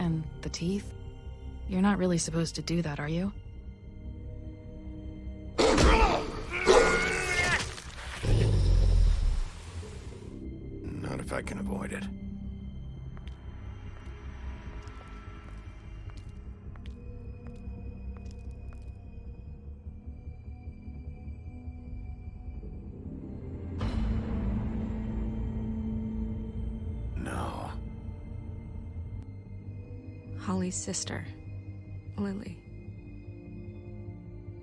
And the teeth? You're not really supposed to do that, are you? Not if I can avoid it. No. Holly's sister, Lily.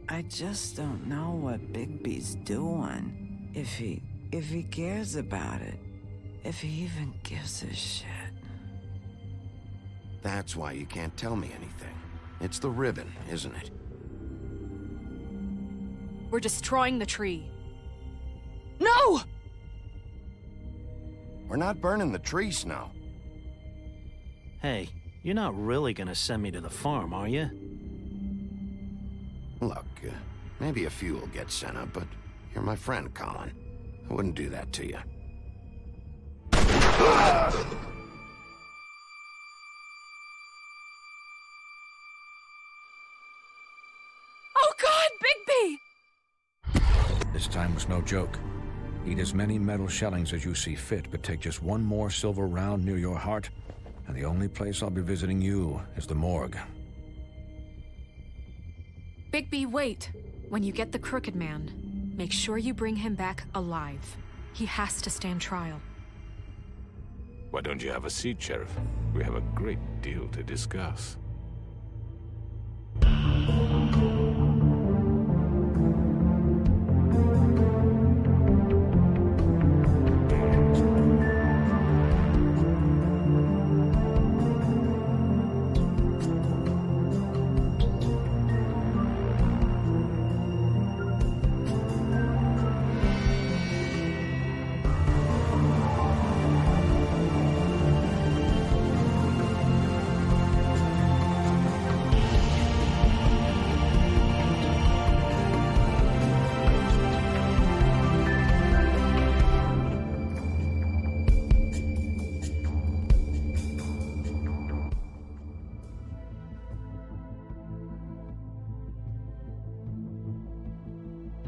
I just don't know what Bigby's doing. If he cares about it. If he even gives a shit. That's why you can't tell me anything. It's the ribbon, isn't it? We're destroying the tree. No! We're not burning the tree, Snow. Hey, you're not really gonna send me to the farm, are you? Look, maybe a few will get sent up, but you're my friend, Colin. I wouldn't do that to you. Oh God, Bigby! This time was no joke. Eat as many metal shellings as you see fit, but take just one more silver round near your heart, and the only place I'll be visiting you is the morgue. Bigby, wait. When you get the Crooked Man, make sure you bring him back alive. He has to stand trial. Why don't you have a seat, Sheriff? We have a great deal to discuss.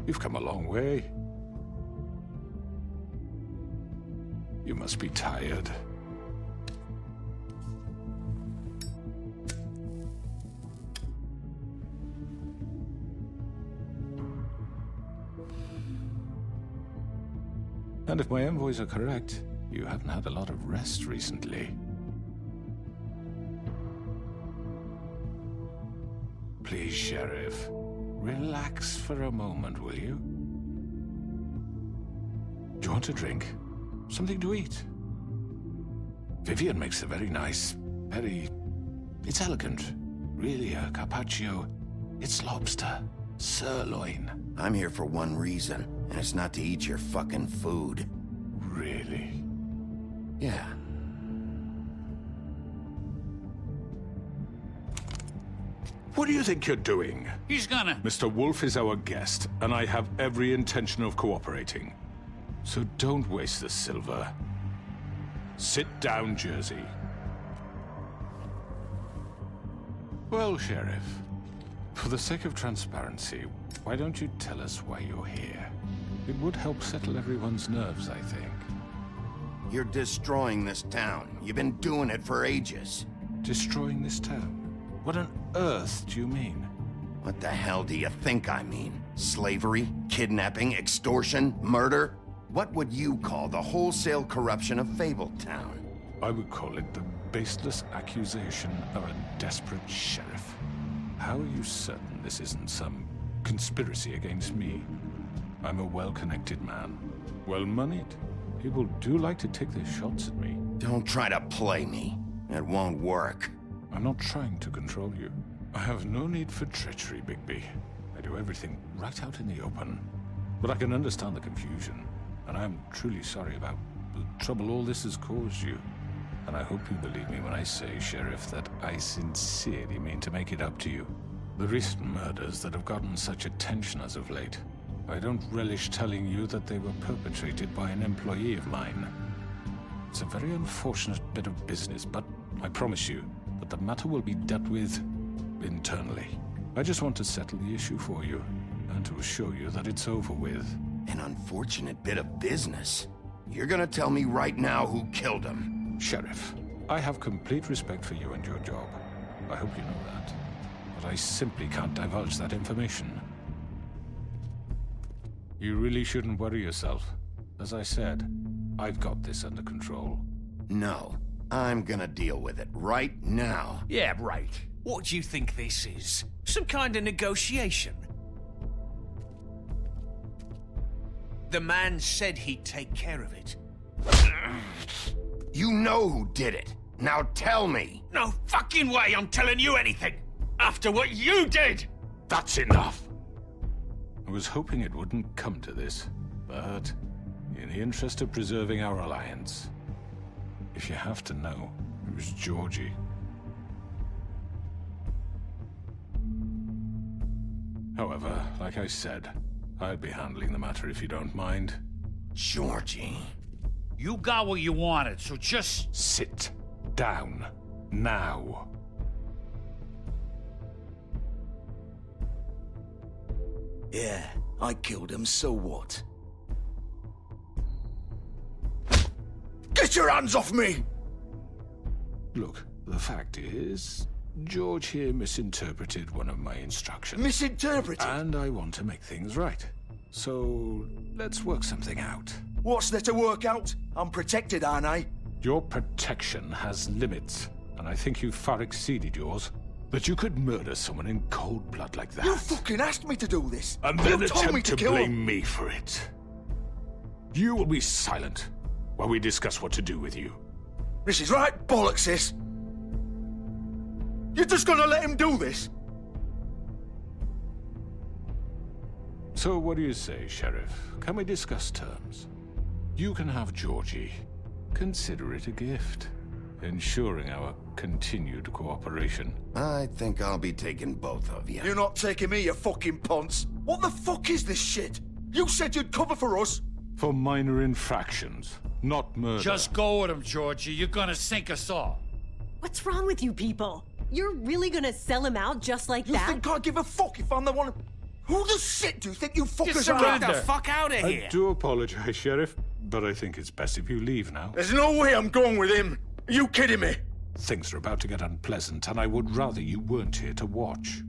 You've come a long way. You must be tired. And if my envoys are correct, you haven't had a lot of rest recently. Please, Sheriff. Relax for a moment, will you? Do you want a drink? Something to eat? Vivian makes a very nice, it's elegant. Really, a carpaccio. It's lobster. Sirloin. I'm here for one reason, and it's not to eat your fucking food. Really? Yeah. What do you think you're doing? He's gonna... Mr. Wolf is our guest, and I have every intention of cooperating. So don't waste the silver. Sit down, Jersey. Well, Sheriff, for the sake of transparency, why don't you tell us why you're here? It would help settle everyone's nerves, I think. You're destroying this town. You've been doing it for ages. Destroying this town? What on earth do you mean? What the hell do you think I mean? Slavery? Kidnapping? Extortion? Murder? What would you call the wholesale corruption of Fabletown? I would call it the baseless accusation of a desperate sheriff. How are you certain this isn't some conspiracy against me? I'm a well-connected man, well-moneyed. People do like to take their shots at me. Don't try to play me. It won't work. I'm not trying to control you. I have no need for treachery, Bigby. I do everything right out in the open. But I can understand the confusion, and I am truly sorry about the trouble all this has caused you. And I hope you believe me when I say, Sheriff, that I sincerely mean to make it up to you. The recent murders that have gotten such attention as of late, I don't relish telling you that they were perpetrated by an employee of mine. It's a very unfortunate bit of business, but I promise you, but the matter will be dealt with internally. I just want to settle the issue for you, and to assure you that it's over with. An unfortunate bit of business. You're gonna tell me right now who killed him? Sheriff, I have complete respect for you and your job. I hope you know that. But I simply can't divulge that information. You really shouldn't worry yourself. As I said, I've got this under control. No, I'm gonna deal with it right now. Yeah, right. What do you think this is? Some kind of negotiation? The man said he'd take care of it. You know who did it. Now tell me. No fucking way I'm telling you anything! After what you did! That's enough! I was hoping it wouldn't come to this, but in the interest of preserving our alliance, if you have to know, it was Georgie. However, like I said, I'll be handling the matter if you don't mind. Georgie. You got what you wanted, so just... Sit down. Now. Yeah, I killed him, so what? Get your hands off me! Look, the fact is, George here misinterpreted one of my instructions. Misinterpreted? And I want to make things right. So, let's work something out. What's there to work out? I'm protected, aren't I? Your protection has limits, and I think you've far exceeded yours. But you could murder someone in cold blood like that. You fucking asked me to do this! And then you told me attempt to to kill blame him. me for it. You will be silent while we discuss what to do with you. This is right bollocks, this! You're just gonna let him do this? So what do you say, Sheriff? Can we discuss terms? You can have Georgie. Consider it a gift, ensuring our continued cooperation. I think I'll be taking both of you. You're not taking me, you fucking ponce! What the fuck is this shit? You said you'd cover for us! For minor infractions, not murder. Just go with him, Georgie. You're gonna sink us all. What's wrong with you people? You're really gonna sell him out just like You that? think I give a fuck if I'm the one... Who the shit do you think you fuckers are? surrender. Get the fuck out of here! I do apologize, Sheriff, but I think it's best if you leave now. There's no way I'm going with him! Are you kidding me? Things are about to get unpleasant, and I would rather you weren't here to watch.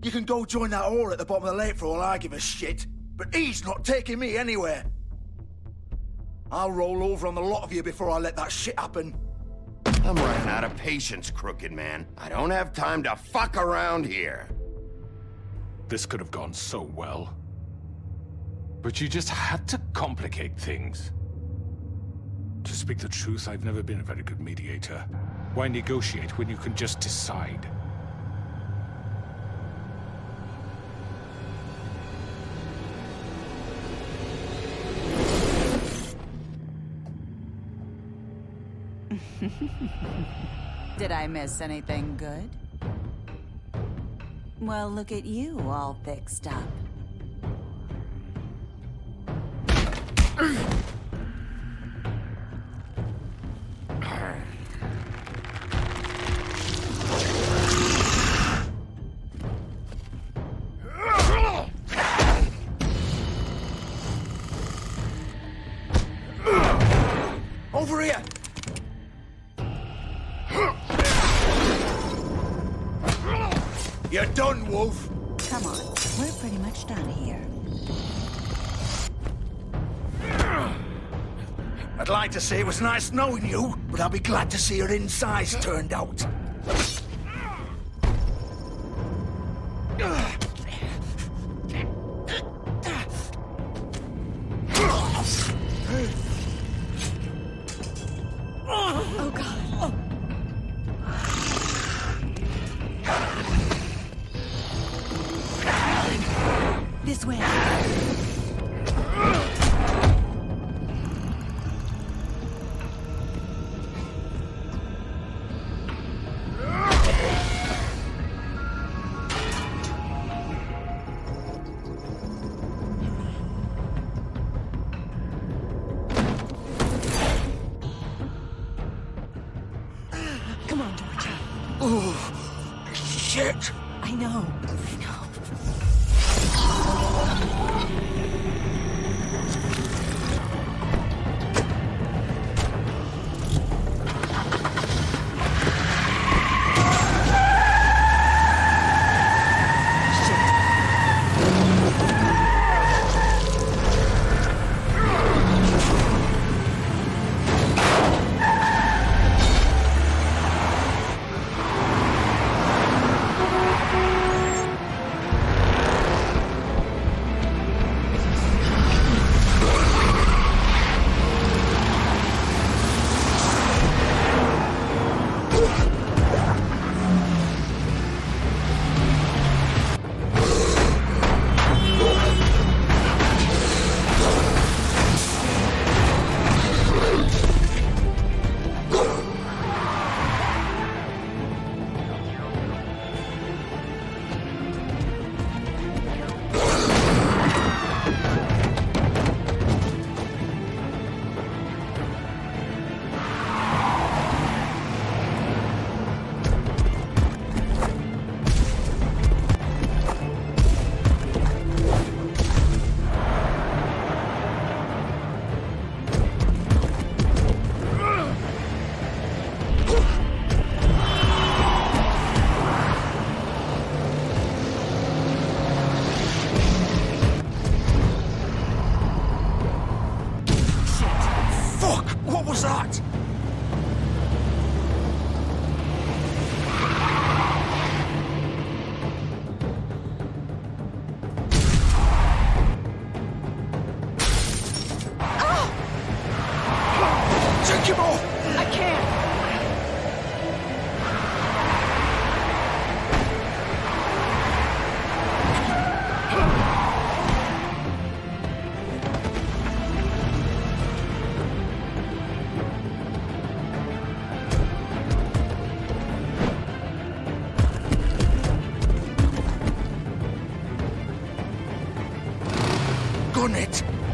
You can go join that whore at the bottom of the lake for all I give a shit, but he's not taking me anywhere. I'll roll over on the lot of you before I let that shit happen. I'm running out of patience, crooked man. I don't have time to fuck around here. This could have gone so well. But you just had to complicate things. To speak the truth, I've never been a very good mediator. Why negotiate when you can just decide? Did I miss anything good? Well, look at you, all fixed up. Over here! You're done, Wolf! Come on, we're pretty much done here. I'd like to say it was nice knowing you, but I'll be glad to see your insides turned out. Oh, God. This way. Come on, Georgia. Oh, shit! I know.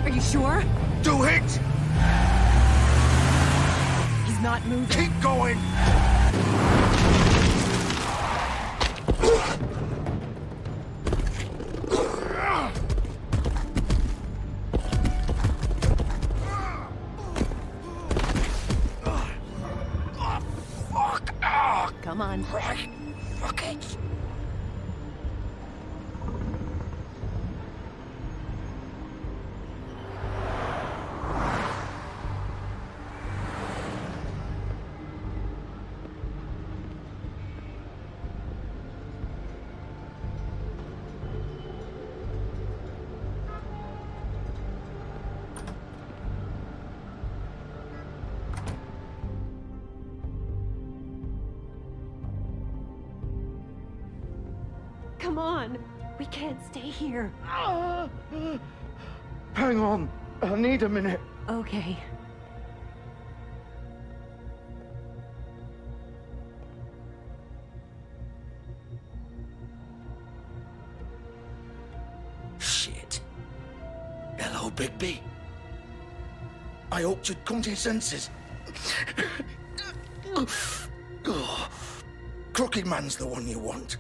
Are you sure? Do it! He's not moving. Keep going! Come on. Right. Fuck it. Come on. We can't stay here. Hang on. I need a minute. Okay. Shit. Hello, Bigby. I hoped you'd come to your senses. Crooked Man's the one you want.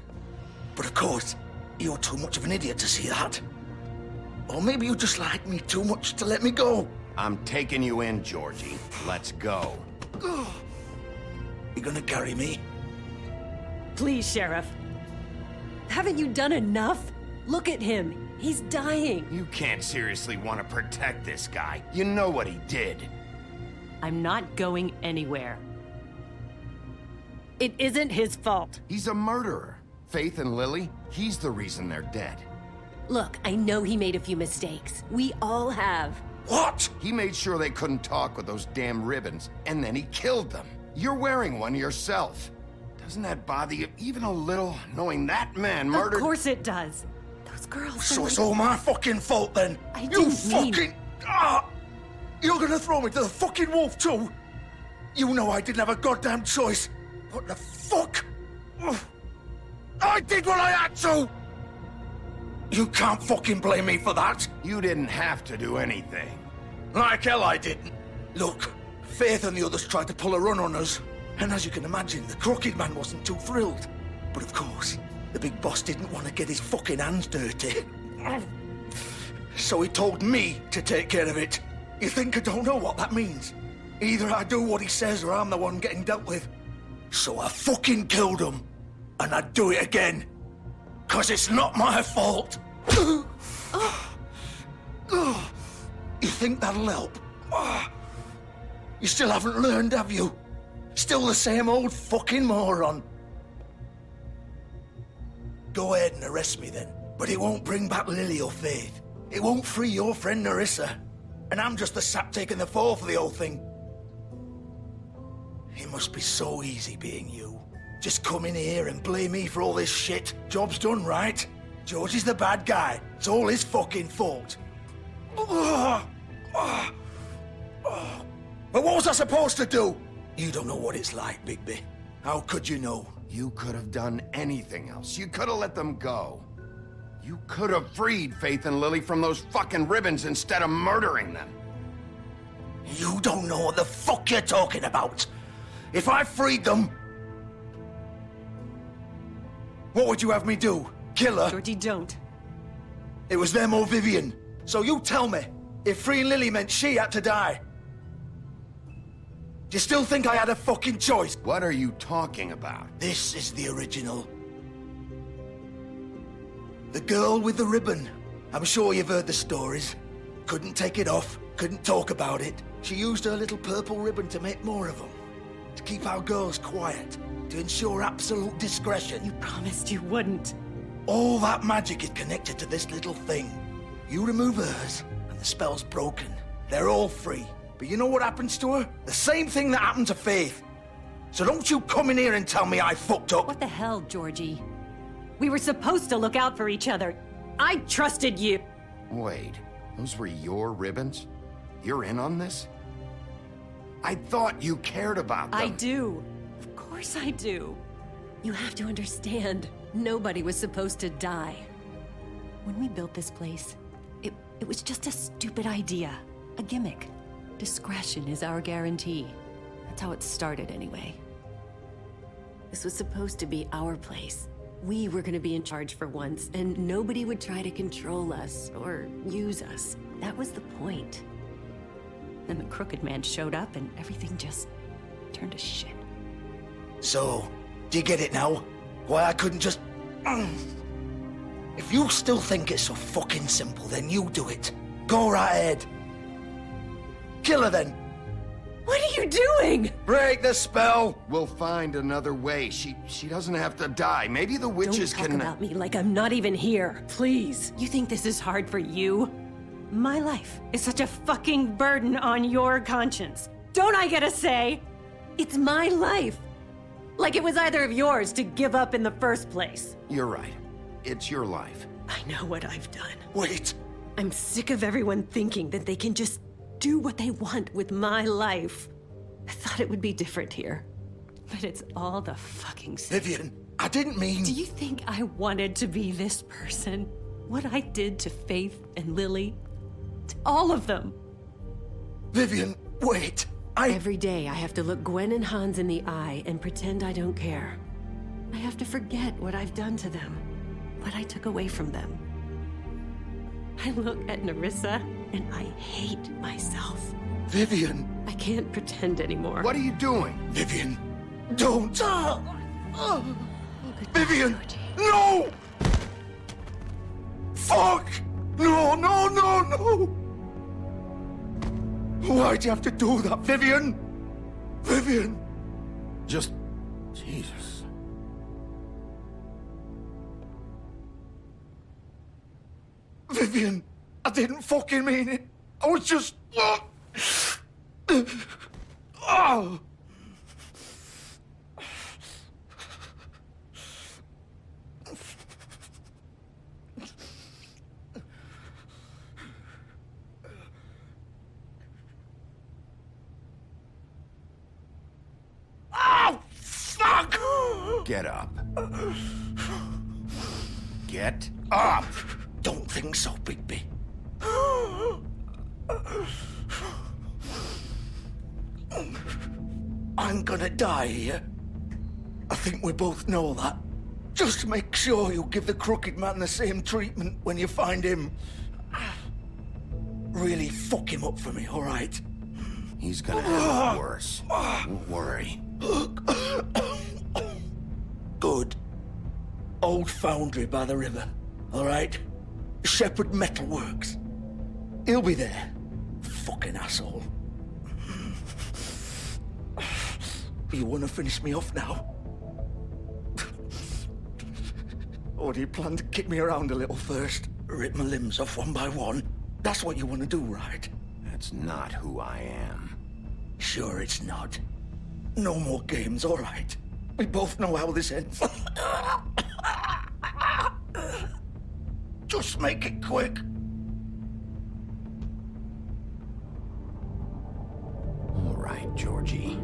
But of course, you're too much of an idiot to see that. Or maybe you just like me too much to let me go. I'm taking you in, Georgie. Let's go. You gonna carry me? Please, Sheriff. Haven't you done enough? Look at him. He's dying. You can't seriously want to protect this guy. You know what he did. I'm not going anywhere. It isn't his fault. He's a murderer. Faith and Lily, he's the reason they're dead. Look, I know he made a few mistakes. We all have. What? He made sure they couldn't talk with those damn ribbons, and then he killed them. You're wearing one yourself. Doesn't that bother you even a little, knowing that man murdered— Of course it does. Those girls— So it's all my fucking fault then? I You didn't mean— fucking— You're gonna throw me to the fucking wolf too? You know I didn't have a goddamn choice. What the fuck? I did what I had to! You can't fucking blame me for that. You didn't have to do anything. Like hell I didn't. Look, Faith and the others tried to pull a run on us. And as you can imagine, the Crooked Man wasn't too thrilled. But of course, the big boss didn't want to get his fucking hands dirty. So he told me to take care of it. You think I don't know what that means? Either I do what he says or I'm the one getting dealt with. So I fucking killed him. And I'd do it again. 'Cause it's not my fault. You think that'll help? You still haven't learned, have you? Still the same old fucking moron. Go ahead and arrest me then. But it won't bring back Lily or Faith. It won't free your friend Narissa. And I'm just the sap taking the fall for the whole thing. It must be so easy being you. Just come in here and blame me for all this shit. Job's done, right? George is the bad guy. It's all his fucking fault. But what was I supposed to do? You don't know what it's like, Bigby. How could you know? You could have done anything else. You could have let them go. You could have freed Faith and Lily from those fucking ribbons instead of murdering them. You don't know what the fuck you're talking about. If I freed them... What would you have me do? Kill her? Georgie, don't. It was them or Vivian. So you tell me, if freeing Lily meant she had to die, do you still think I had a fucking choice? What are you talking about? This is the original. The girl with the ribbon. I'm sure you've heard the stories. Couldn't take it off, couldn't talk about it. She used her little purple ribbon to make more of them. To keep our girls quiet. To ensure absolute discretion. You promised you wouldn't. All that magic is connected to this little thing. You remove hers, and the spell's broken. They're all free. But you know what happens to her? The same thing that happened to Faith. So don't you come in here and tell me I fucked up. What the hell, Georgie? We were supposed to look out for each other. I trusted you. Wait, those were your ribbons? You're in on this? I thought you cared about them. I do. Of course I do. You have to understand, nobody was supposed to die. When we built this place, it was just a stupid idea. A gimmick. Discretion is our guarantee. That's how it started anyway. This was supposed to be our place. We were gonna be in charge for once, and nobody would try to control us or use us. That was the point. Then the Crooked Man showed up and everything just turned to shit. So, do you get it now? Why I couldn't just... If you still think it's so fucking simple, then you do it. Go right ahead. Kill her then. What are you doing? Break the spell. We'll find another way. She doesn't have to die. Maybe the witches Don't talk can... about me like I'm not even here. Please. You think this is hard for you? My life is such a fucking burden on your conscience. Don't I get a say? It's my life. Like it was either of yours to give up in the first place. You're right. It's your life. I know what I've done. Wait. I'm sick of everyone thinking that they can just do what they want with my life. I thought it would be different here. But it's all the fucking same. Vivian, I didn't mean... Do you think I wanted to be this person? What I did to Faith and Lily? To all of them. Vivian, wait. Every day I have to look Gwen and Hans in the eye and pretend I don't care. I have to forget what I've done to them. What I took away from them. I look at Narissa and I hate myself. Vivian. I can't pretend anymore. What are you doing? Vivian, don't. Vivian, no! Fuck! No, no, no, no! Why'd you have to do that, Vivian? Vivian! Just... Jesus. Vivian, I didn't fucking mean it. I was just... Oh! Oh, fuck! Get up. Get up! Don't think so, Bigby. I'm gonna die here. I think we both know that. Just make sure you give the crooked man the same treatment when you find him. Really fuck him up for me, all right? He's gonna have it worse. Don't worry. Good. Old foundry by the river, all right? Shepherd Metalworks. He'll be there. Fucking asshole. You wanna finish me off now? Or do you plan to kick me around a little first? Rip my limbs off one by one? That's what you want to do, right? That's not who I am. Sure it's not. No more games, all right? We both know how this ends. Just make it quick. All right, Georgie.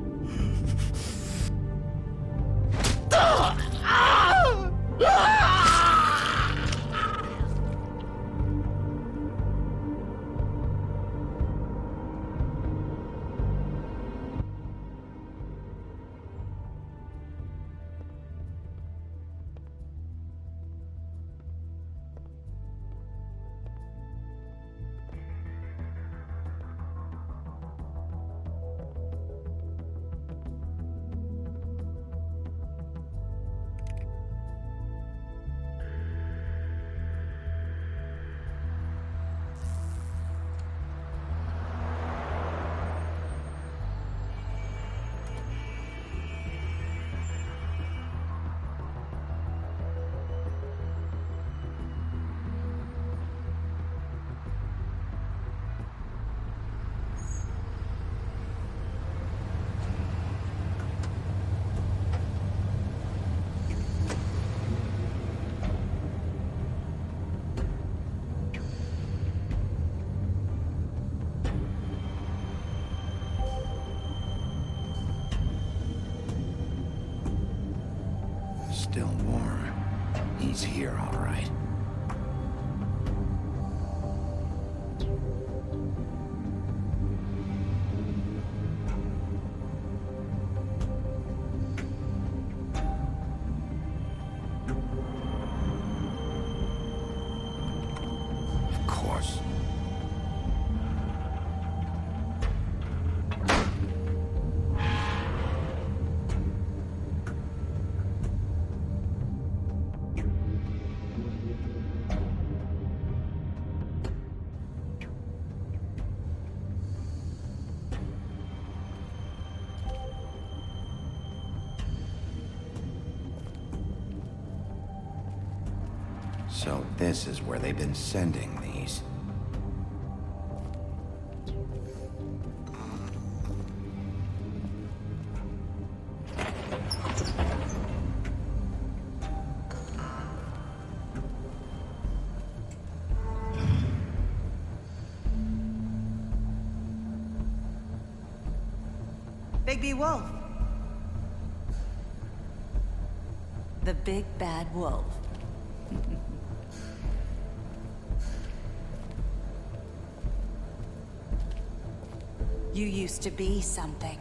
Still warm. He's here, all right. Of course. So this is where they've been sending these. Bigby Wolf. The big bad wolf. You used to be something.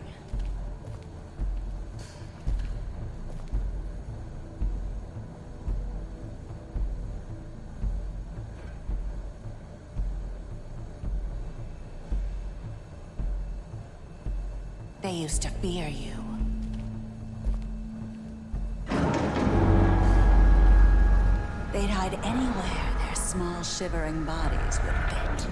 They used to fear you. They'd hide anywhere their small, shivering bodies would fit.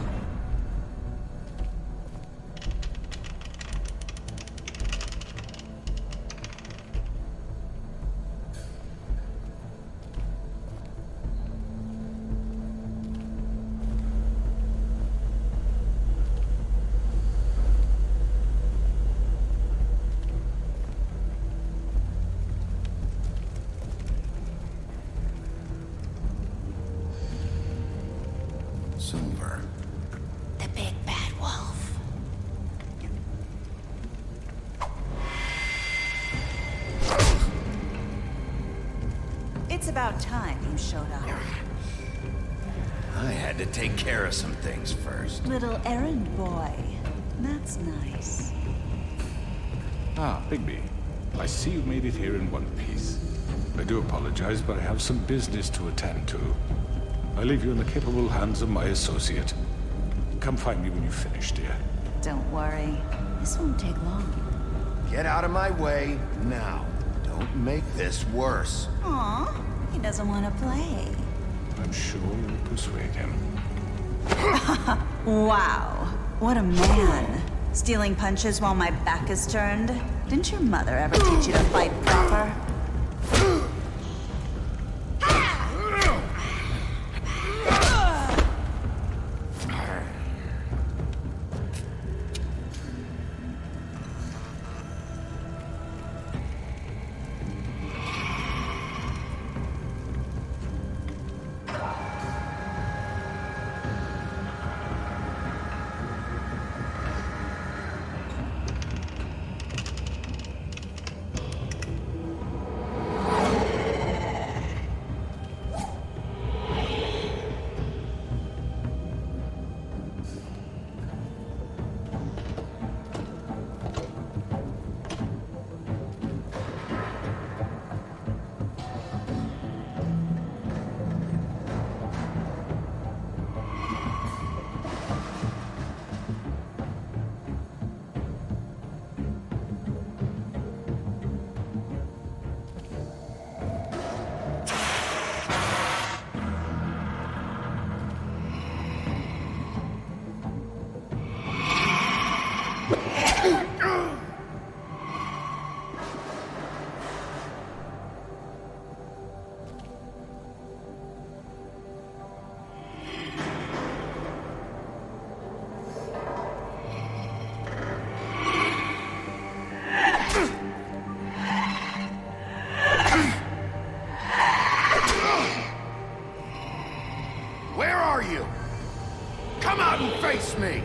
Silver. The big bad wolf. It's about time you showed up. I had to take care of some things first. Little errand boy. That's nice. Ah, Bigby. I see you made it here in one piece. I do apologize, but I have some business to attend to. I leave you in the capable hands of my associate. Come find me when you've finished, dear. Don't worry. This won't take long. Get out of my way now. Don't make this worse. Aw, he doesn't want to play. I'm sure you'll persuade him. Wow, what a man. Stealing punches while my back is turned? Didn't your mother ever teach you to fight proper? Where are you? Come out and face me!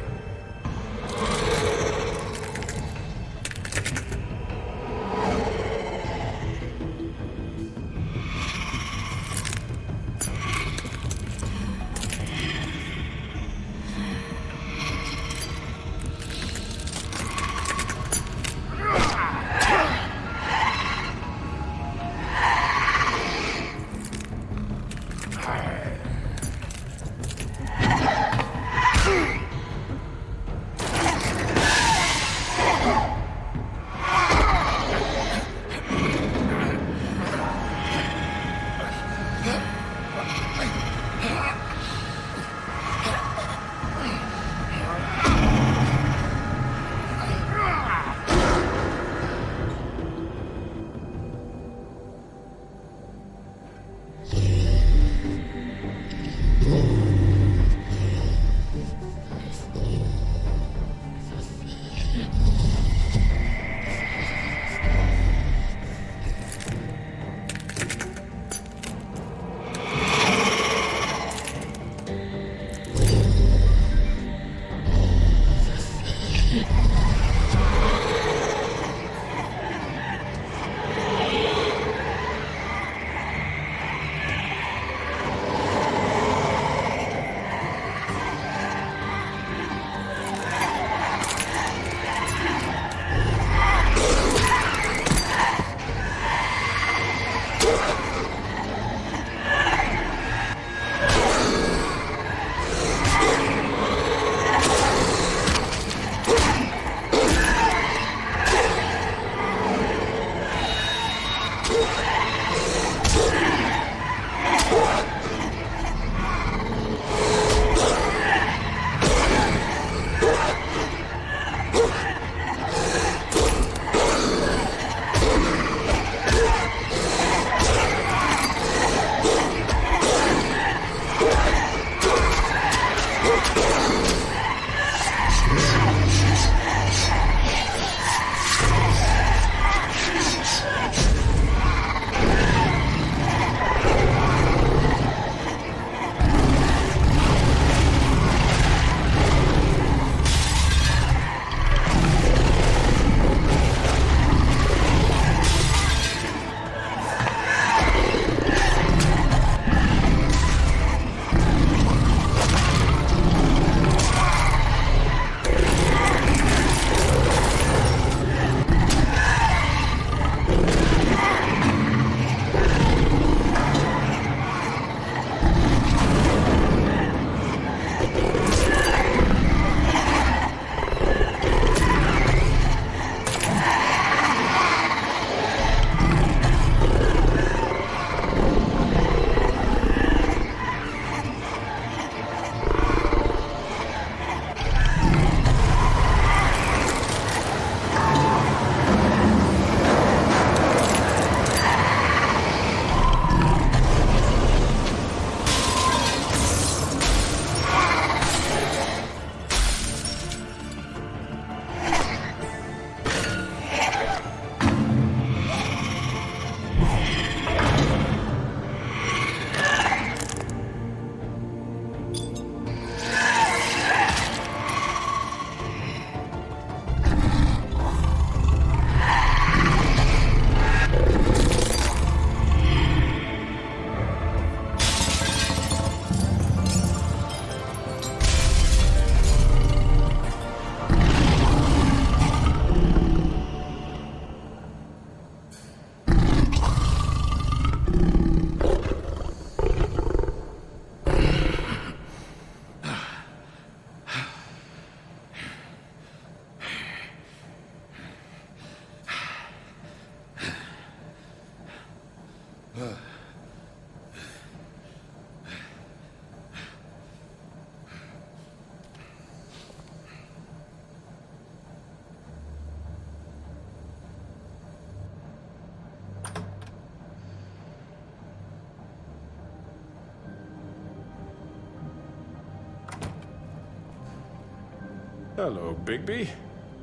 Hello, Bigby.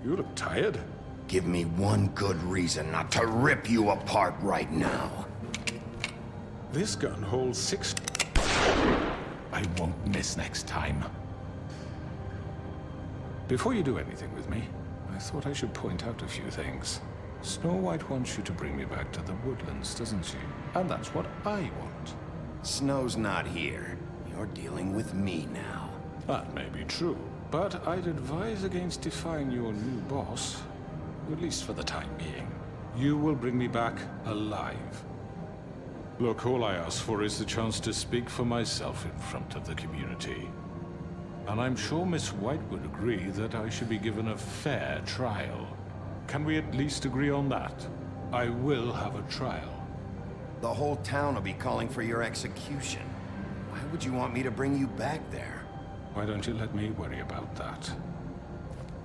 You look tired. Give me one good reason not to rip you apart right now. This gun holds 6... I won't miss next time. Before you do anything with me, I thought I should point out a few things. Snow White wants you to bring me back to the woodlands, doesn't she? And that's what I want. Snow's not here. You're dealing with me now. That may be true, but I'd advise against defying your new boss, at least for the time being. You will bring me back alive. Look, all I ask for is the chance to speak for myself in front of the community. And I'm sure Miss White would agree that I should be given a fair trial. Can we at least agree on that? I will have a trial. The whole town will be calling for your execution. Why would you want me to bring you back there? Why don't you let me worry about that?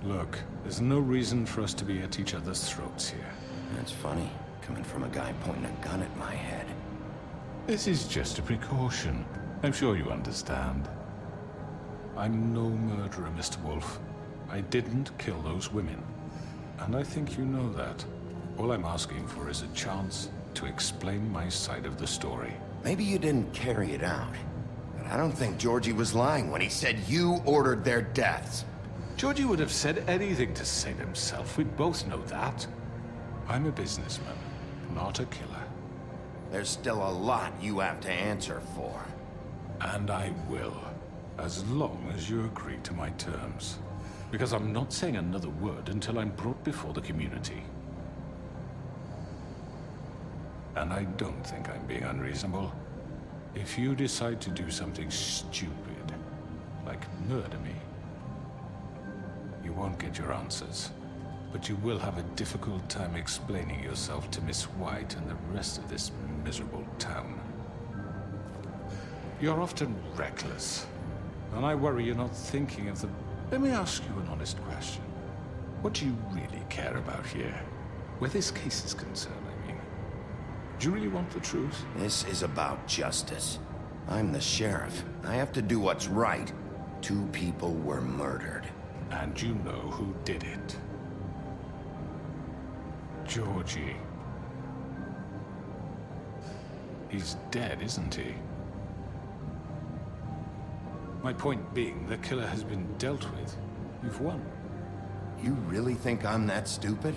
Look, there's no reason for us to be at each other's throats here. That's funny, coming from a guy pointing a gun at my head. This is just a precaution. I'm sure you understand. I'm no murderer, Mr. Wolf. I didn't kill those women. And I think you know that. All I'm asking for is a chance to explain my side of the story. Maybe you didn't carry it out. But I don't think Georgie was lying when he said you ordered their deaths. Georgie would have said anything to save himself. We both know that. I'm a businessman, not a killer. There's still a lot you have to answer for. And I will, as long as you agree to my terms. Because I'm not saying another word until I'm brought before the community. And I don't think I'm being unreasonable. If you decide to do something stupid, like murder me, you won't get your answers. But you will have a difficult time explaining yourself to Miss White and the rest of this miserable town. You're often reckless, and I worry you're not thinking of the... Let me ask you an honest question. What do you really care about here? Where this case is concerned, I mean. Do you really want the truth? This is about justice. I'm the sheriff. I have to do what's right. 2 people were murdered. And you know who did it. Georgie. He's dead, isn't he? My point being, the killer has been dealt with. You've won. You really think I'm that stupid?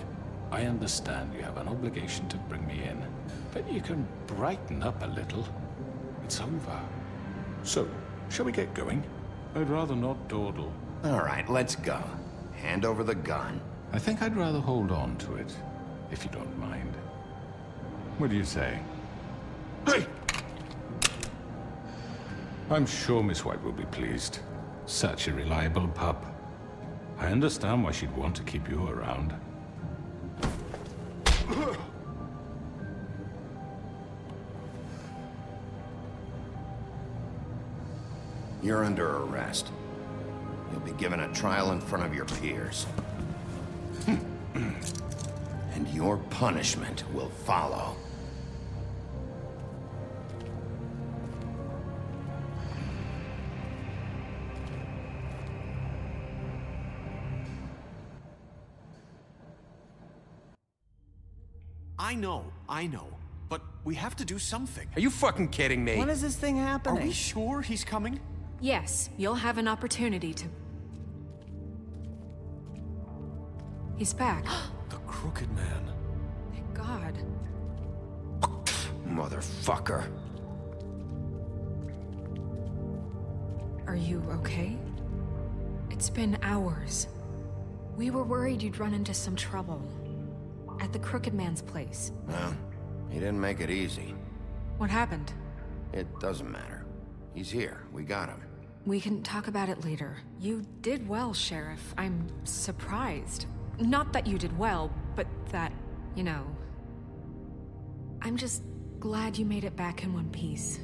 I understand you have an obligation to bring me in, but you can brighten up a little. It's over. So, shall we get going? I'd rather not dawdle. All right, let's go. Hand over the gun. I think I'd rather hold on to it, if you don't mind. What do you say? Hey! I'm sure Miss White will be pleased. Such a reliable pup. I understand why she'd want to keep you around. You're under arrest. You'll be given a trial in front of your peers. And your punishment will follow. I know. But we have to do something. Are you fucking kidding me? When is this thing happening? Are we sure he's coming? Yes, you'll have an opportunity to... He's back. The Crooked Man. Thank God. Motherfucker. Are you okay? It's been hours. We were worried you'd run into some trouble. At the Crooked Man's place. Well, he didn't make it easy. What happened? It doesn't matter. He's here. We got him. We can talk about it later. You did well, Sheriff. I'm surprised. Not that you did well, but that, you know... I'm just glad you made it back in one piece.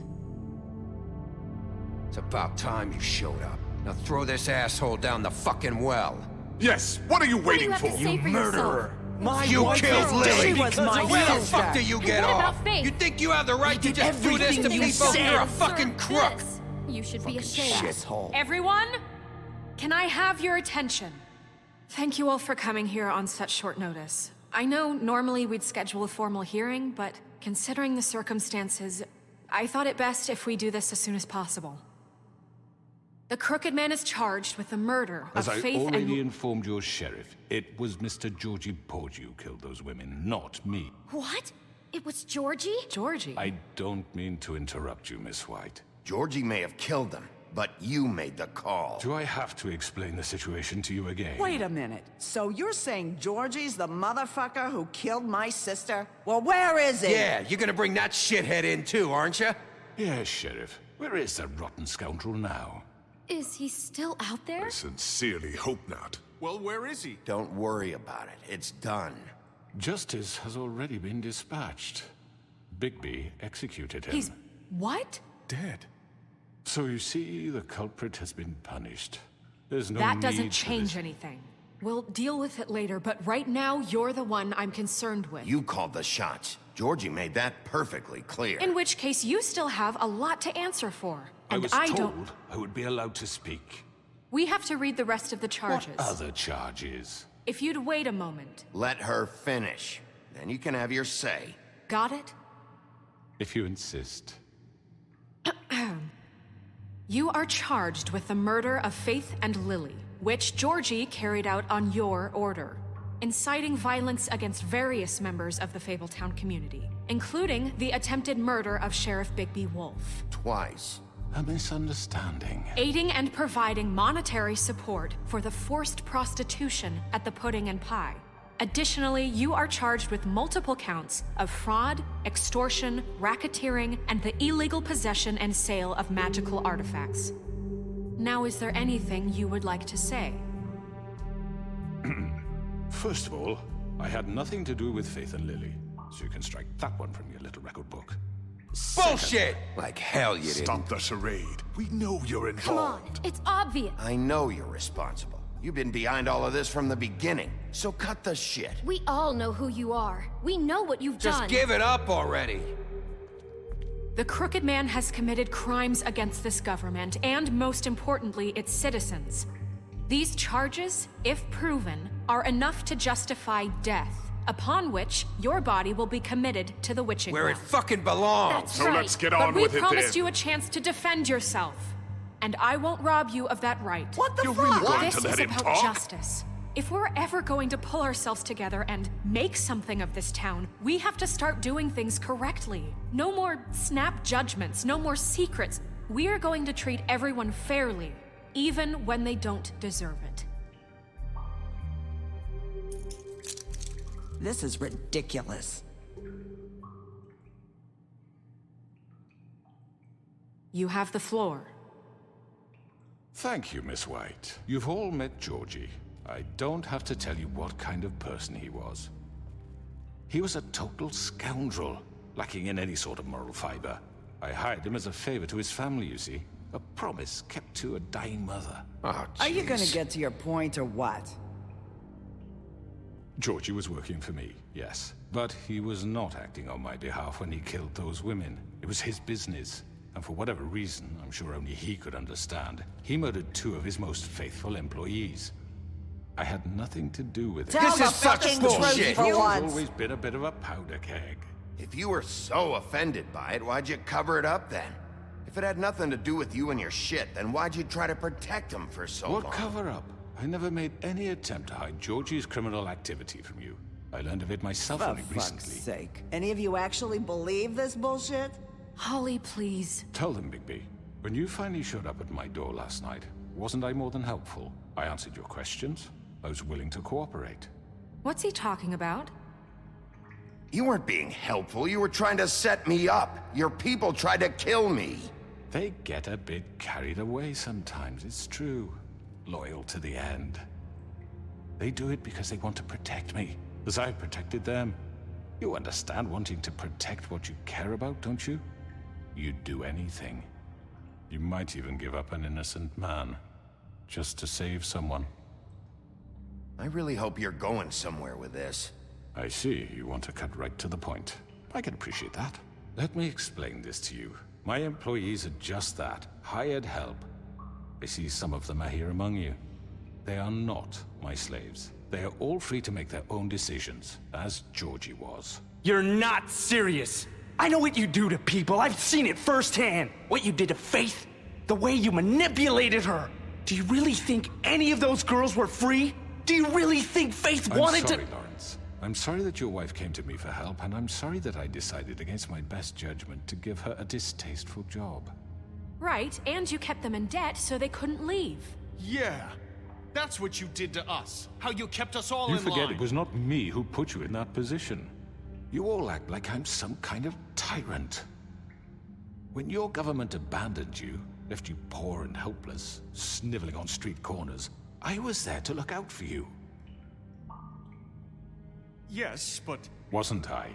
It's about time you showed up. Now throw this asshole down the fucking well. Yes, what are you waiting for? You murderer! You killed Lily! Was my Where the sister. fuck do you get what off? about Faith? You think you have the right to just do this to people? You're a fucking crook! You should be ashamed. Shithole. Everyone, can I have your attention? Thank you all for coming here on such short notice. I know normally we'd schedule a formal hearing, but considering the circumstances, I thought it best if we do this as soon as possible. The Crooked Man is charged with the murder of As I Faith already and... informed your sheriff, it was Mr. Georgie Porgy who killed those women, not me. What? It was Georgie? Georgie? I don't mean to interrupt you, Miss White. Georgie may have killed them, but you made the call. Do I have to explain the situation to you again? Wait a minute. So you're saying Georgie's the motherfucker who killed my sister? Well, where is he? Yeah, you're gonna bring that shithead in too, aren't you? Yes, Sheriff. Where is that rotten scoundrel now? Is he still out there? I sincerely hope not. Well, where is he? Don't worry about it. It's done. Justice has already been dispatched. Bigby executed him. He's... what? Dead. So you see, the culprit has been punished. There's no That need doesn't for change this. anything. We'll deal with it later, but right now, you're the one I'm concerned with. You called the shots. Georgie made that perfectly clear. In which case, you still have a lot to answer for. I And was I told don't... I would be allowed to speak. We have to read the rest of the charges. What other charges? If you'd wait a moment. Let her finish. Then you can have your say. Got it? If you insist. You are charged with the murder of Faith and Lily, which Georgie carried out on your order, inciting violence against various members of the Fabletown community, including the attempted murder of Sheriff Bigby Wolf. Twice. A misunderstanding. Aiding and providing monetary support for the forced prostitution at the Pudding and Pie. Additionally, you are charged with multiple counts of fraud, extortion, racketeering, and the illegal possession and sale of magical artifacts. Now, is there anything you would like to say? First of all, I had nothing to do with Faith and Lily, so you can strike that one from your little record book. Bullshit! Like hell you didn't. Stop the charade. We know you're Come involved. on, it's obvious. I know you're responsible. You've been behind all of this from the beginning, so cut the shit. We all know who you are. We know what you've Just done. give it up already. The Crooked Man has committed crimes against this government, and most importantly, its citizens. These charges, if proven, are enough to justify death, upon which your body will be committed to the witching Where it well. fucking belongs. That's So right. let's get But on we with it promised then. you a chance to defend yourself, and I won't rob you of that right. What the You're fuck? really going This to let is him about talk? justice. If we're ever going to pull ourselves together and make something of this town, we have to start doing things correctly. No more snap judgments, no more secrets. We are going to treat everyone fairly, even when they don't deserve it. This is ridiculous. You have the floor. Thank you, Miss White. You've all met Georgie. I don't have to tell you what kind of person he was. He was a total scoundrel, lacking in any sort of moral fiber. I hired him as a favor to his family, you see. A promise kept to a dying mother. Oh, Are you gonna jeez. get to your point or what? Georgie was working for me, yes. But he was not acting on my behalf when he killed those women. It was his business. And for whatever reason, I'm sure only he could understand, he murdered 2 of his most faithful employees. I had nothing to do with it. Tell This the is such fucking bullshit. truth for He's once. always been a bit of a powder keg. If you were so offended by it, why'd you cover it up then? If it had nothing to do with you and your shit, then why'd you try to protect him for so long? What cover-up? I never made any attempt to hide Georgie's criminal activity from you. I learned of it myself For only fuck's recently. sake. Any of you actually believe this bullshit? Holly, please. Tell them, Bigby. When you finally showed up at my door last night, wasn't I more than helpful? I answered your questions. I was willing to cooperate. What's he talking about? You weren't being helpful. You were trying to set me up. Your people tried to kill me. They get a bit carried away sometimes, it's true. Loyal to the end. They do it because they want to protect me, as I've protected them. You understand wanting to protect what you care about, don't you? You'd do anything. You might even give up an innocent man, just to save someone. I really hope you're going somewhere with this. I see, you want to cut right to the point. I can appreciate that. Let me explain this to you. My employees are just that, hired help. I see some of them are here among you. They are not my slaves. They are all free to make their own decisions, as Georgie was. You're not serious. I know what you do to people. I've seen it firsthand. What you did to Faith, the way you manipulated her. Do you really think any of those girls were free? Do you really think Faith wanted to— I'm sorry, Lawrence. I'm sorry that your wife came to me for help, and I'm sorry that I decided against my best judgment to give her a distasteful job. Right, and you kept them in debt so they couldn't leave. Yeah, that's what you did to us. How you kept us all You in forget line. it was not me who put you in that position. You all act like I'm some kind of tyrant. When your government abandoned you, left you poor and helpless, sniveling on street corners, I was there to look out for you. Yes, but... Wasn't I?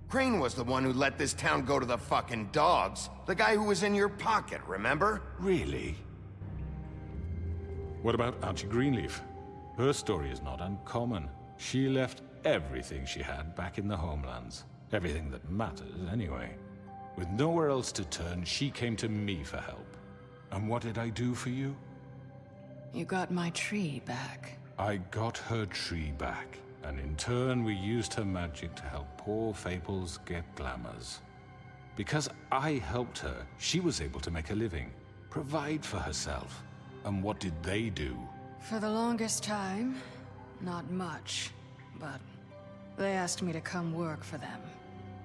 Crane was the one who let this town go to the fucking dogs. The guy who was in your pocket, remember? Really? What about Auntie Greenleaf? Her story is not uncommon. She left everything she had back in the homelands. Everything that matters, anyway. With nowhere else to turn, she came to me for help. And what did I do for you? You got my tree back. I got her tree back, and in turn we used her magic to help poor Fables get glamours. Because I helped her, she was able to make a living, provide for herself. And what did they do? For the longest time, not much. But they asked me to come work for them.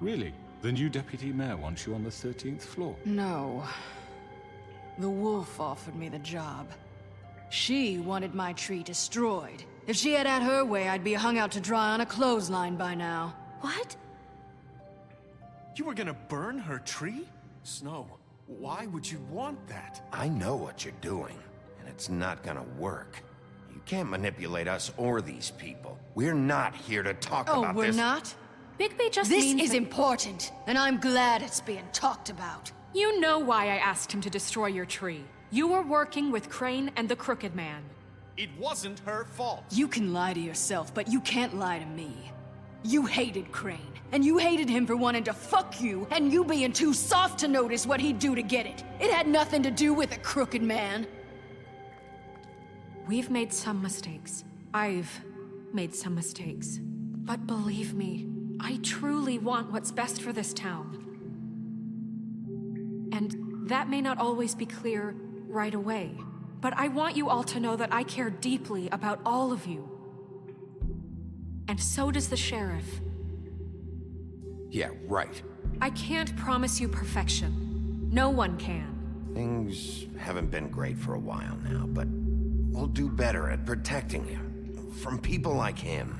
Really? The new deputy mayor wants you on the 13th floor? No. The wolf offered me the job. She wanted my tree destroyed. If she had her way, I'd be hung out to dry on a clothesline by now. What? You were gonna burn her tree? Snow, why would you want that? I know what you're doing, and it's not gonna work. You can't manipulate us or these people. We're not here to talk about this. Oh, we're not? Bigby just This means is that- important, and I'm glad it's being talked about. You know why I asked him to destroy your tree. You were working with Crane and the Crooked Man. It wasn't her fault. You can lie to yourself, but you can't lie to me. You hated Crane, and you hated him for wanting to fuck you, and you being too soft to notice what he'd do to get it. It had nothing to do with a Crooked Man. We've made some mistakes. I've made some mistakes. But believe me, I truly want what's best for this town. And that may not always be clear right away. But I want you all to know that I care deeply about all of you. And so does the sheriff. Yeah, right. I can't promise you perfection. No one can. Things haven't been great for a while now, but we'll do better at protecting you from people like him.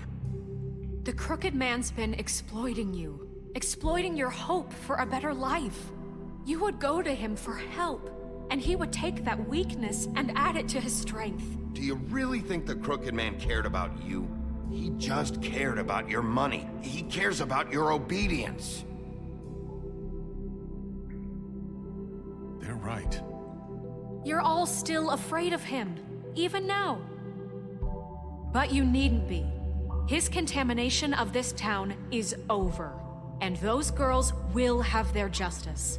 The Crooked Man's been exploiting you. Exploiting your hope for a better life. You would go to him for help, and he would take that weakness and add it to his strength. Do you really think the Crooked Man cared about you? He just cared about your money. He cares about your obedience. They're right. You're all still afraid of him, even now. But you needn't be. His contamination of this town is over, and those girls will have their justice.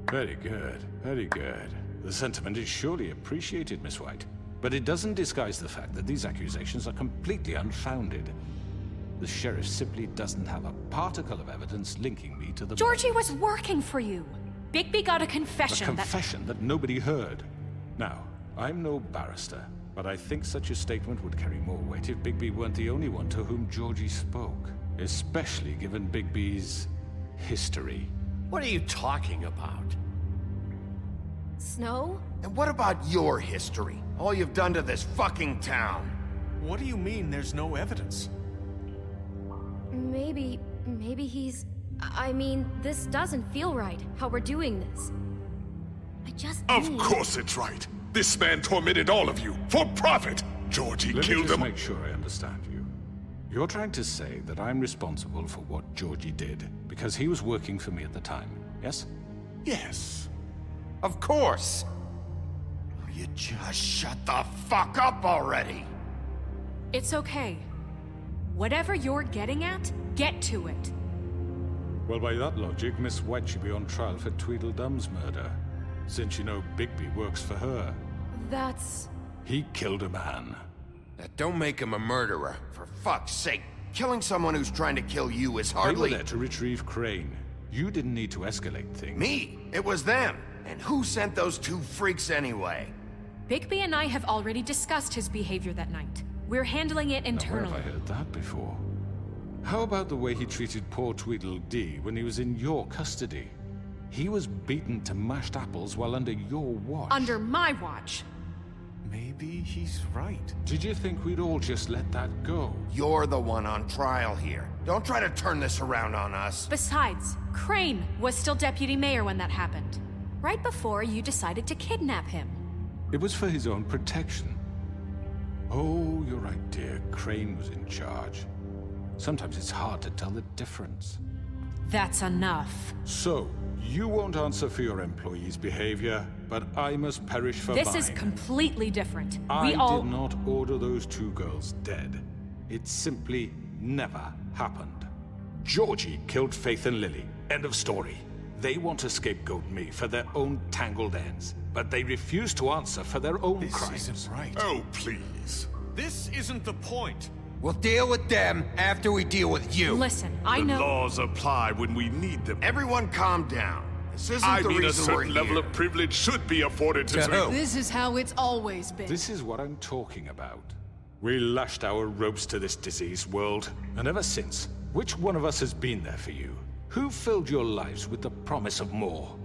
Very good, very good. The sentiment is surely appreciated, Miss White. But it doesn't disguise the fact that these accusations are completely unfounded. The sheriff simply doesn't have a particle of evidence linking me to the... Georgie was working for you. Bigby got a confession A confession that nobody heard. Now, I'm no barrister, but I think such a statement would carry more weight if Bigby weren't the only one to whom Georgie spoke. Especially given Bigby's history. What are you talking about? Snow? And what about your history? All you've done to this fucking town? What do you mean there's no evidence? Maybe he's... I mean, this doesn't feel right, how we're doing this. I just Of need... course it's right. This man tormented all of you, for profit. Georgie Let me killed just them. make sure I understand you. You're trying to say that I'm responsible for what Georgie did, because he was working for me at the time, yes? Yes. Of course! Will you just shut the fuck up already? It's okay. Whatever you're getting at, get to it. Well, by that logic, Miss White should be on trial for Tweedledum's murder, since you know Bigby works for her. That's... He killed a man. Now, don't make him a murderer. For fuck's sake, killing someone who's trying to kill you is They hardly... were there to retrieve Crane. You didn't need to escalate things. Me? It was them. And who sent those two freaks anyway? Bigby and I have already discussed his behavior that night. We're handling it Now, internally. where have I heard that before? How about the way he treated poor Tweedledee when he was in your custody? He was beaten to mashed apples while under your watch. Under my watch. Maybe he's right. Did you think we'd all just let that go? You're the one on trial here. Don't try to turn this around on us. Besides, Crane was still deputy mayor when that happened. Right before you decided to kidnap him. It was for his own protection. Oh, you're right, dear. Crane was in charge. Sometimes it's hard to tell the difference. That's enough. So, you won't answer for your employees' behavior, but I must perish for mine. This is completely different. I We all... did not order those two girls dead. It simply never happened. Georgie killed Faith and Lily. End of story. They want to scapegoat me for their own tangled ends, but they refuse to answer for their own crimes. This isn't right. Oh, please. This isn't the point. We'll deal with them after we deal with you. Listen, I The know... laws apply when we need them. Everyone calm down. This isn't I the mean, a reason we're certain level here. of privilege should be afforded to... This is how it's always been. This is what I'm talking about. We lashed our ropes to this diseased world, and ever since, which one of us has been there for you? Who filled your lives with the promise of more?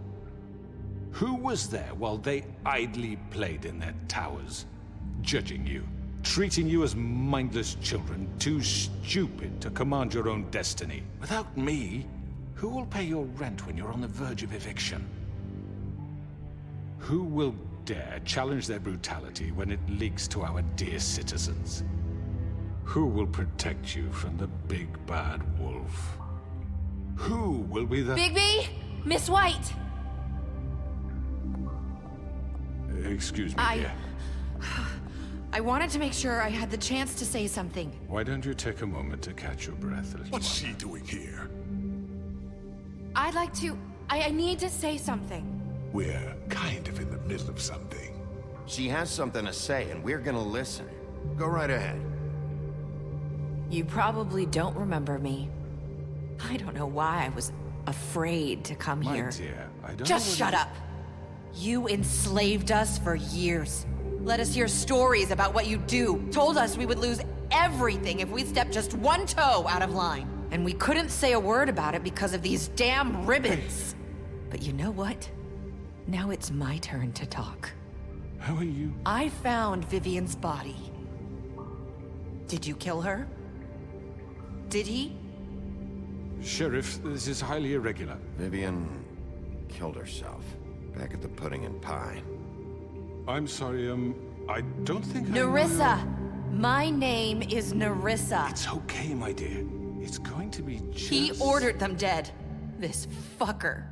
Who was there while they idly played in their towers, judging you, treating you as mindless children, too stupid to command your own destiny? Without me, who will pay your rent when you're on the verge of eviction? Who will dare challenge their brutality when it leaks to our dear citizens? Who will protect you from the big bad wolf? Who will be the... Bigby? Miss White! Excuse me, dear. I wanted to make sure I had the chance to say something. Why don't you take a moment to catch your breath a little What's she doing here? I'd like to... I need to say something. We're kind of in the middle of something. She has something to say, and we're gonna listen. Go right ahead. You probably don't remember me. I don't know why I was afraid to come My here. dear, I don't Just know shut up. You enslaved us for years. Let us hear stories about what you do. Told us we would lose everything if we stepped just one toe out of line. And we couldn't say a word about it because of these damn ribbons. But you know what? Now it's my turn to talk. How are you? I found Vivian's body. Did you kill her? Did he? Sheriff, this is highly irregular. Vivian killed herself. Back at the Pudding and Pie. I'm sorry, I don't think Nerissa! My name is Nerissa. It's okay, my dear. It's going to be just... He ordered them dead. This fucker.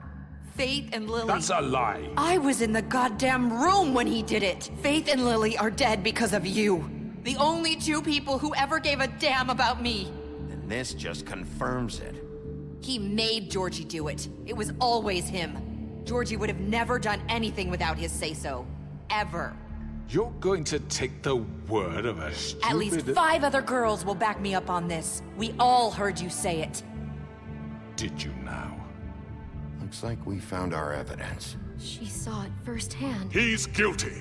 Faith and Lily... That's a lie! I was in the goddamn room when he did it! Faith and Lily are dead because of you. The only two people who ever gave a damn about me. And this just confirms it. He made Georgie do it. It was always him. Georgie would have never done anything without his say-so. Ever. You're going to take the word of a stupid... At least 5 other girls will back me up on this. We all heard you say it. Did you now? Looks like we found our evidence. She saw it firsthand. He's guilty.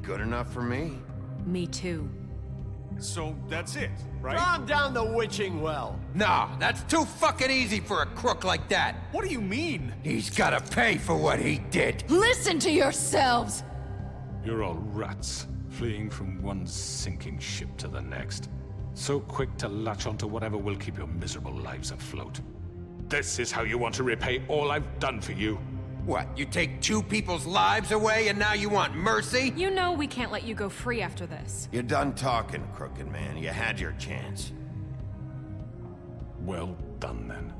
Good enough for me. Me too. So that's it, right? Calm down the witching well. Nah, that's too fucking easy for a crook like that. What do you mean? He's gotta pay for what he did. Listen to yourselves! You're all rats, fleeing from one sinking ship to the next. So quick to latch onto whatever will keep your miserable lives afloat. This is how you want to repay all I've done for you? What, you take 2 people's lives away and now you want mercy? You know we can't let you go free after this. You're done talking, crooked man. You had your chance. Well done, then.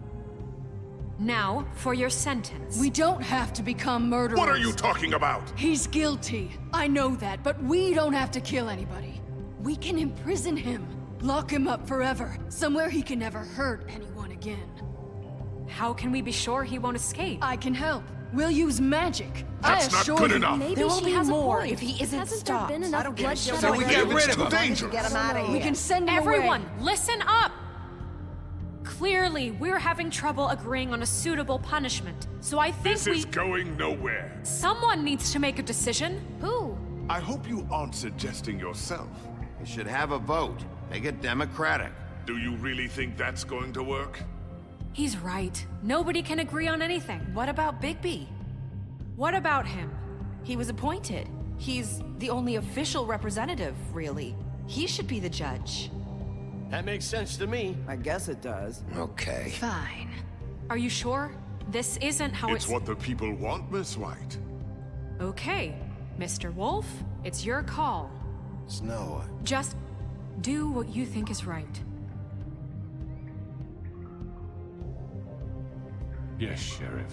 Now, for your sentence. We don't have to become murderers. What are you talking about? He's guilty. I know that, but we don't have to kill anybody. We can imprison him. Lock him up forever, somewhere he can never hurt anyone again. How can we be sure he won't escape? I can help. We'll use magic. That's not good enough. Maybe There will she be has more a point. if he isn't Hasn't stopped. there been enough bloodshed? So we get rid of him. Dangerous. Get him out of here. We can send him Everyone, away. listen up! Clearly, we're having trouble agreeing on a suitable punishment. So I think This is going nowhere. someone needs to make a decision. Who? I hope you aren't suggesting yourself. We should have a vote. Make it democratic. Do you really think that's going to work? He's right. Nobody can agree on anything. What about Bigby? What about him? He was appointed. He's the only official representative, really. He should be the judge. That makes sense to me. I guess it does. Okay. Fine. Are you sure? This isn't how It's what the people want, Miss White. Okay, Mr. Wolf, it's your call. Snow. Just do what you think is right. Yes, Sheriff.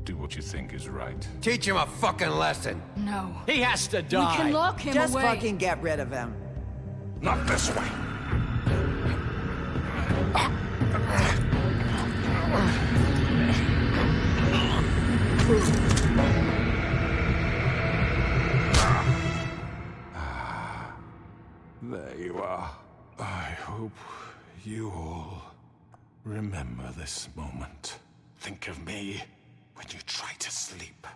Do what you think is right. Teach him a fucking lesson. No. He has to die. We can lock him Just away. fucking get rid of him. Not this way. There you are. I hope you all remember this moment. Think of me when you try to sleep.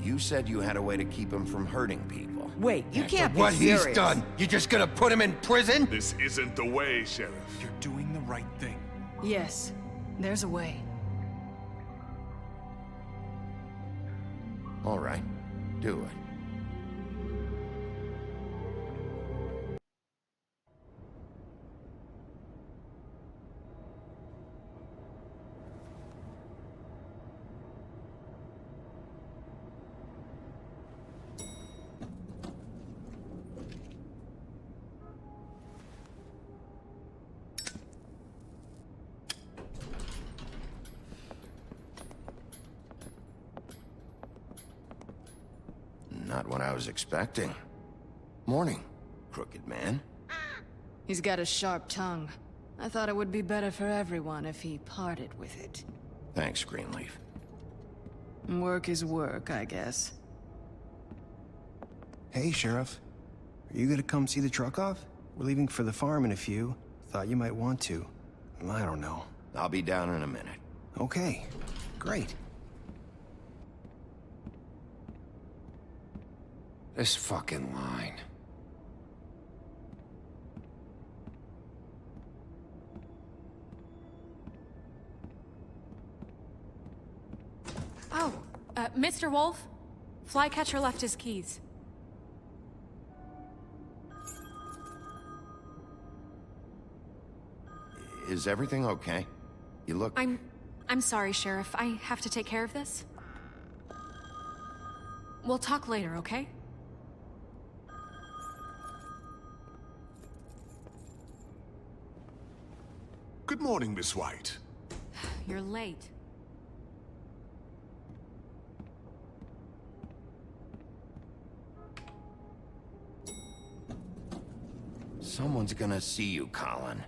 You said you had a way to keep him from hurting people. Wait, you can't be What serious. he's done, you just gonna put him in prison? This isn't the way, Sheriff. You're doing the right thing. Yes, there's a way. All right, do it. Not what I was expecting. Morning, crooked man. He's got a sharp tongue. I thought it would be better for everyone if he parted with it. Thanks, Greenleaf. Work is work, I guess. Hey, Sheriff. Are you gonna come see the truck off? We're leaving for the farm in a few. Thought you might want to. I don't know. I'll be down in a minute. Okay, great. This fucking line. Oh, Mr. Wolf, Flycatcher left his keys. Is everything okay? You look... I'm sorry, Sheriff. I have to take care of this. We'll talk later, okay? Good morning, Miss White. You're late. Someone's gonna see you, Colin.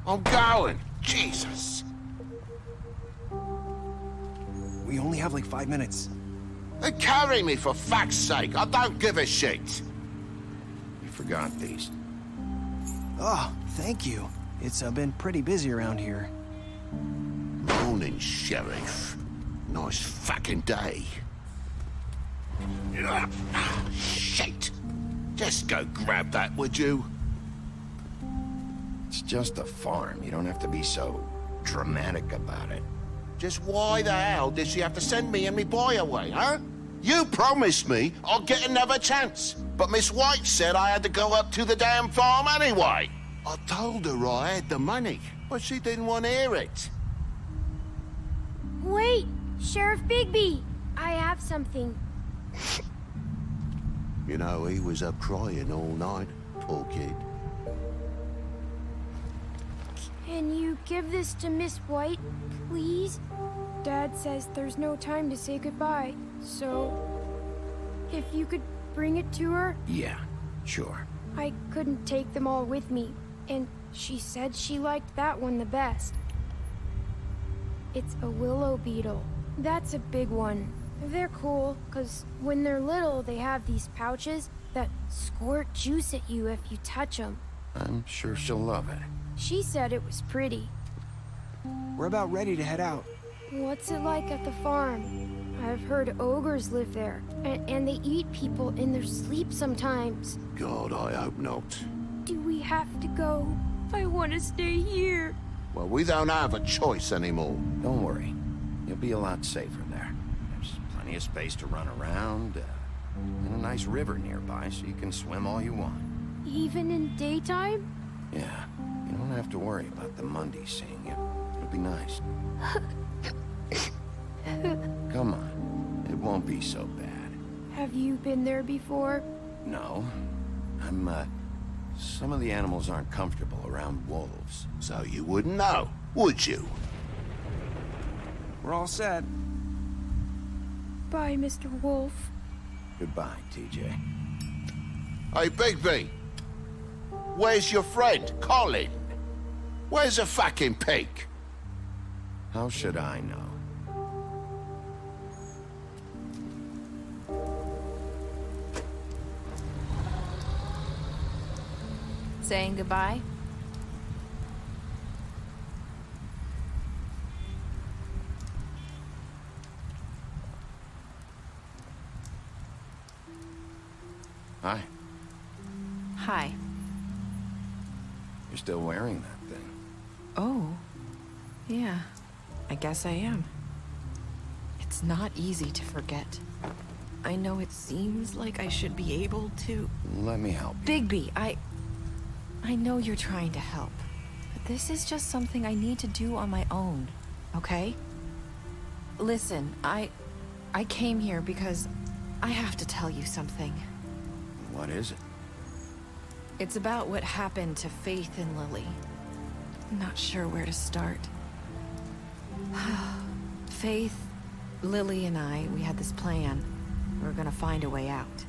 I'm going. Jesus. We only have like 5 minutes. Then carry me, for fuck's sake. I don't give a shit. You forgot these. Oh, thank you. It's been pretty busy around here. Morning, Sheriff. Nice fucking day. Shit. Just go grab that, would you? It's just a farm. You don't have to be so dramatic about it. Just why the hell did she have to send me and me boy away, huh? You promised me I'd get another chance, but Miss White said I had to go up to the damn farm anyway. I told her I had the money, but she didn't want to hear it. Wait, Sheriff Bigby, I have something. You know, he was up crying all night, poor kid. Can you give this to Miss White, please? Dad says there's no time to say goodbye, so if you could bring it to her? Yeah, sure. I couldn't take them all with me, and she said she liked that one the best. It's a willow beetle. That's a big one. They're cool, because when they're little, they have these pouches that squirt juice at you if you touch them. I'm sure she'll love it. She said it was pretty. We're about ready to head out. What's it like at the farm? I've heard ogres live there, and they eat people in their sleep sometimes. God, I hope not. Do we have to go? I want to stay here. Well, we don't have a choice anymore. Don't worry. You'll be a lot safer there. There's plenty of space to run around, and a nice river nearby so you can swim all you want. Even in daytime? Yeah, you don't have to worry about the Mundies seeing you. It'll be nice. Come on, it won't be so bad. Have you been there before? No. Some of the animals aren't comfortable around wolves. So you wouldn't know, would you? We're all set. Bye, Mr. Wolf. Goodbye, TJ. Hey, Bigby. Where's your friend, Colin? Where's the fucking pig? How should I know? Saying goodbye? Hi. Hi. You're still wearing that thing. Oh. Yeah. I guess I am. It's not easy to forget. I know it seems like I should be able to... Let me help you. Bigby, I know you're trying to help, but this is just something I need to do on my own, okay? Listen, I came here because I have to tell you something. What is it? It's about what happened to Faith and Lily. I'm not sure where to start. Faith, Lily, and I, we had this plan. We were gonna find a way out.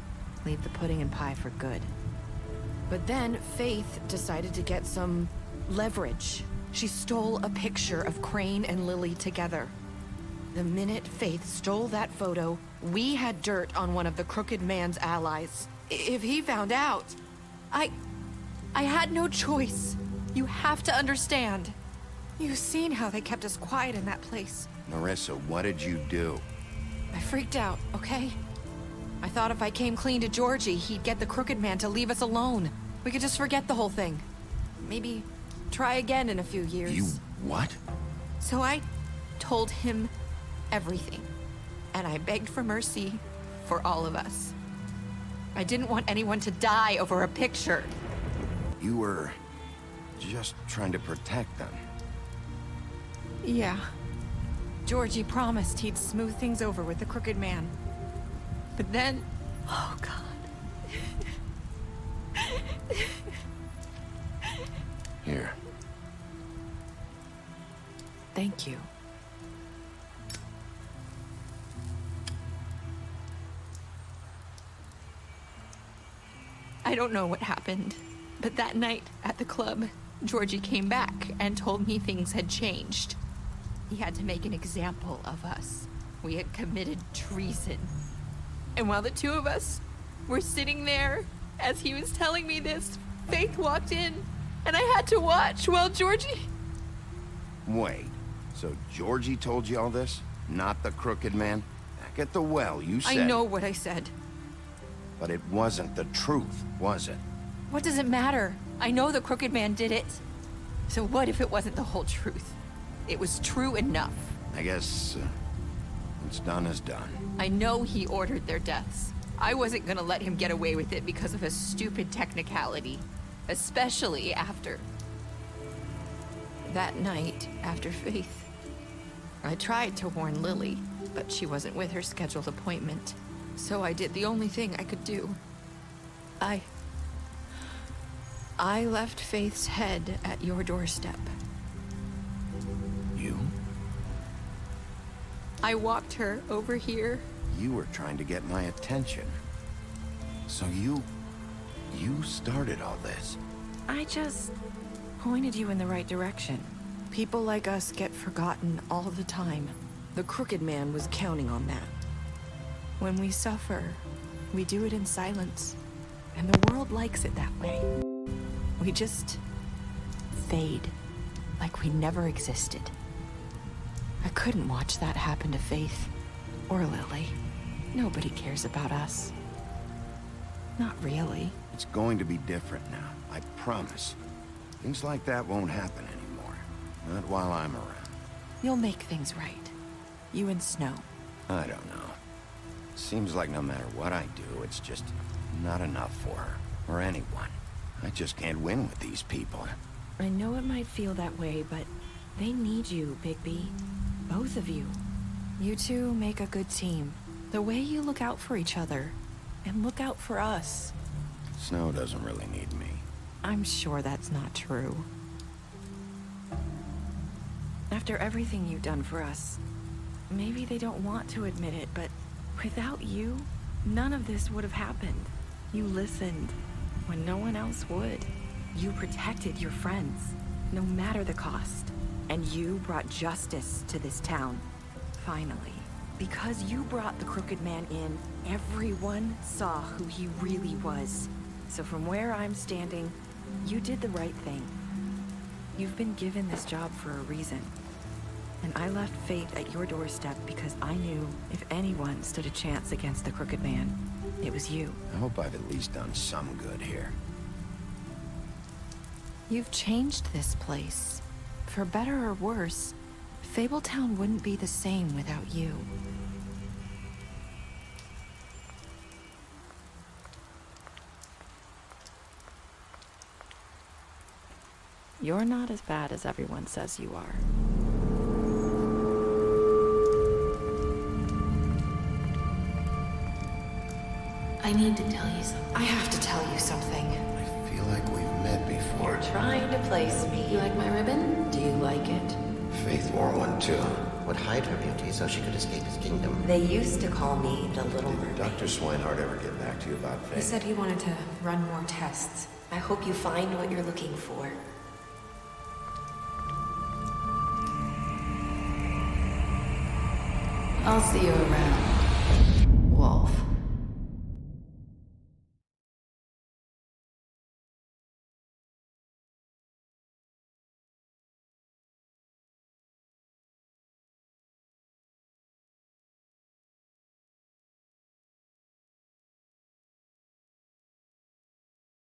Leave the pudding and pie for good. But then Faith decided to get some leverage. She stole a picture of Crane and Lily together. The minute Faith stole that photo, we had dirt on one of the Crooked Man's allies. If he found out, I had no choice. You have to understand. You've seen how they kept us quiet in that place. Marissa, what did you do? I freaked out, okay? I thought if I came clean to Georgie, he'd get the Crooked Man to leave us alone. We could just forget the whole thing. Maybe try again in a few years. You what? So I told him everything. And I begged for mercy for all of us. I didn't want anyone to die over a picture. You were just trying to protect them. Yeah. Georgie promised he'd smooth things over with the Crooked Man. But then... Oh, God. Here. Thank you. I don't know what happened, but that night at the club, Georgie came back and told me things had changed. He had to make an example of us. We had committed treason. And while the two of us were sitting there, as he was telling me this, Faith walked in, and I had to watch while Georgie... Wait, so Georgie told you all this? Not the Crooked Man? Back at the well, you said... I know what I said. But it wasn't the truth, was it? What does it matter? I know the Crooked Man did it. So what if it wasn't the whole truth? It was true enough. I guess what's done is done. I know he ordered their deaths. I wasn't gonna let him get away with it because of a stupid technicality. Especially after... that night, after Faith. I tried to warn Lily, but she wasn't with her scheduled appointment. So I did the only thing I could do. I left Faith's head at your doorstep. You? I walked her over here. You were trying to get my attention. So you started all this. I just pointed you in the right direction. People like us get forgotten all the time. The Crooked Man was counting on that. When we suffer, we do it in silence. And the world likes it that way. We just fade, like we never existed. I couldn't watch that happen to Faith or Lily. Nobody cares about us. Not really. It's going to be different now, I promise. Things like that won't happen anymore. Not while I'm around. You'll make things right. You and Snow. I don't know. Seems like no matter what I do, it's just not enough for her, or anyone. I just can't win with these people. I know it might feel that way, but they need you, Bigby. Both of you. You two make a good team. The way you look out for each other, and look out for us. Snow doesn't really need me. I'm sure that's not true. After everything you've done for us, maybe they don't want to admit it, but without you, none of this would have happened. You listened when no one else would. You protected your friends, no matter the cost. And you brought justice to this town. Finally. Because you brought the Crooked Man in, everyone saw who he really was. So from where I'm standing, you did the right thing. You've been given this job for a reason. And I left Fate at your doorstep because I knew if anyone stood a chance against the Crooked Man, it was you. I hope I've at least done some good here. You've changed this place. For better or worse, Fabletown wouldn't be the same without you. You're not as bad as everyone says you are. I need to tell you something. I have to tell you something. I feel like we've met before. You're trying to place me. You like my ribbon? Do you like it? Faith wore one too. Would hide her beauty so she could escape his kingdom. They used to call me the Little Mermaid. Did Dr. Swinehart ever get back to you about Faith? He said he wanted to run more tests. I hope you find what you're looking for. I'll see you around.